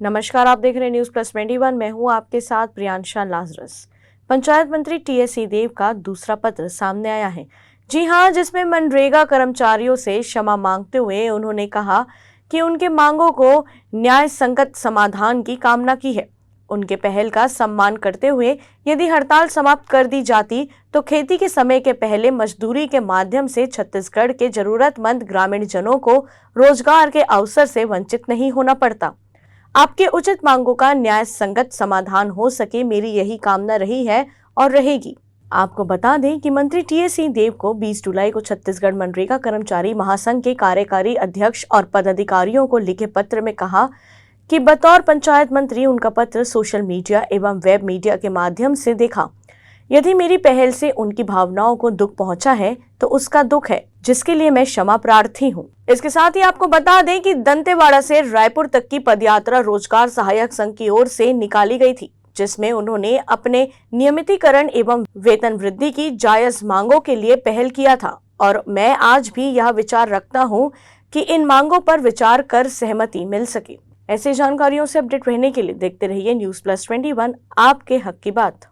नमस्कार, आप देख रहे हैं न्यूज प्लस 21। मैं हूं आपके साथ प्रियांशा लाजरस। पंचायत मंत्री टीएस सिंहदेव का दूसरा पत्र सामने आया है। जी हां, जिसमें मनरेगा कर्मचारियों से क्षमा मांगते हुए उन्होंने कहा कि उनके मांगों को न्याय संगत समाधान की कामना की है। उनके पहल का सम्मान करते हुए यदि हड़ताल समाप्त कर दी जाती तो खेती के समय के पहले मजदूरी के माध्यम से छत्तीसगढ़ के जरूरतमंद ग्रामीण जनों को रोजगार के अवसर से वंचित नहीं होना पड़ता। आपके उचित मांगों का न्याय संगत समाधान हो सके, मेरी यही कामना रही है और रहेगी। आपको बता दें कि मंत्री टीएस सिंहदेव को 20 जुलाई को छत्तीसगढ़ मनरेगा कर्मचारी महासंघ के कार्यकारी अध्यक्ष और पदाधिकारियों को लिखे पत्र में कहा कि बतौर पंचायत मंत्री उनका पत्र सोशल मीडिया एवं वेब मीडिया के माध्यम से देखा। यदि मेरी पहल से उनकी भावनाओं को दुख पहुंचा है तो उसका दुख है, जिसके लिए मैं क्षमा प्रार्थी हूं। इसके साथ ही आपको बता दें कि दंतेवाड़ा से रायपुर तक की पदयात्रा रोजगार सहायक संघ की ओर से निकाली गई थी, जिसमें उन्होंने अपने नियमितीकरण एवं वेतन वृद्धि की जायज मांगों के लिए पहल किया था और मैं आज भी यह विचार रखता हूं कि इन मांगों पर विचार कर सहमति मिल सके। ऐसी जानकारियों से अपडेट रहने के लिए देखते रहिए न्यूज प्लस 21, आपके हक की बात।